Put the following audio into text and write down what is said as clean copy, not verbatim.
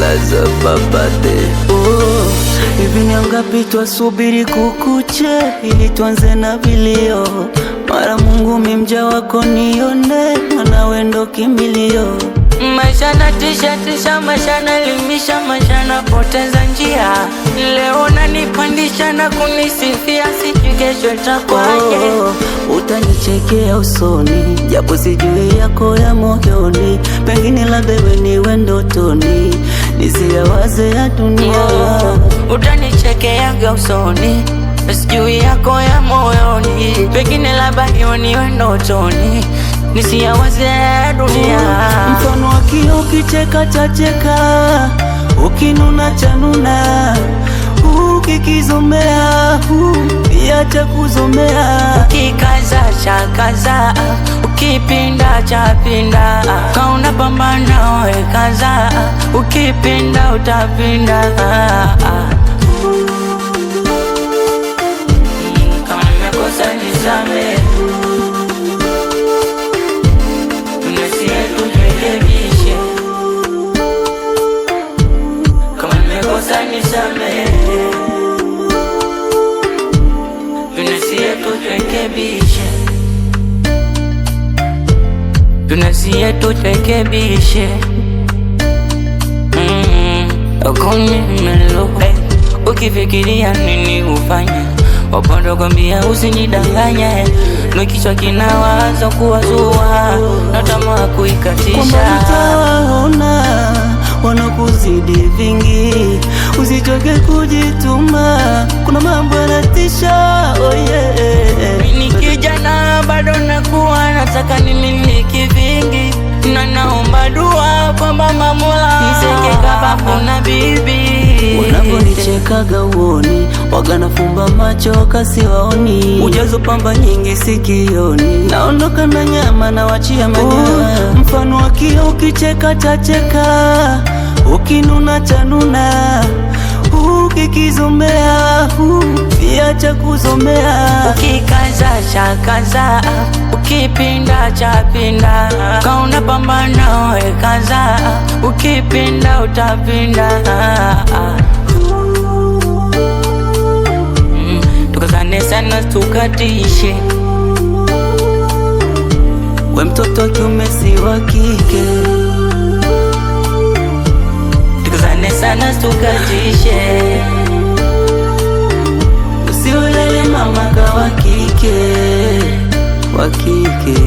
kaza babade. Hivi ni ngapi twasubiri kukuche ili tuanze na vilio? Mara Mungu mimja wako nione, mwana wendo kimbilio. Maisha na tisha, maisha na limisha, maisha na poteza njia. Leo nanipandisha na kunisifia, sijui kesho itakuwaje. Utanichekea usoni, japo sijui yako ya moyoni. Pengine labda wewe niwe ndotoni, nisiyawaze ya dunia. Utanichekea usoni, sijui yako ya moyoni. Pengine labda niwe ndotoni, nisiyawaze ya dunia. Mfano wa kioo ukicheka chacheka, ukinuna chanuna, ukikizomea iacha kuzomea. Ukikaza chakaza, ukipinda chapinda. Kauna pambana we kaza, ukipinda utapinda. Kama nimekosa nisamehe, tunasie turekebishe. Kama nimekosa nisamehe, tunasie turekebishe. Tunasie turekebishe. Okoni melo, ukifikiria nini ufanye, wapondo kwambia usinidanganye. Mkichwa kinawaza kuwazua, na tamaa kuikatisha. Utaona wanakuzidi vingi, usichoke kujituma, kuna mambo yanatisha. Oh yeah. Mimi kijana bado nakuwa nataka nimiliki vingi, na naomba dua kwa Mama Mola niseke kama na bibi. Unaponichekaga uoni, waga nafumba macho kasiwaoni. Ujazo pamba nyingi sikioni, naondoka na nyama na wachia manyama. Mfano wa kioo ukicheka chacheka, ukinuna chanuna, ukikizomea iacha kuzomea. Ukikaza chakaza, ukipinda chapinda. Kauna pambana we kaza, ukipinda utapinda. Tukazane sana tukatishe, we mtoto kiume si wa kike. Tukazane sana tukatishe, usiulele mama ka wa kike, wa kike.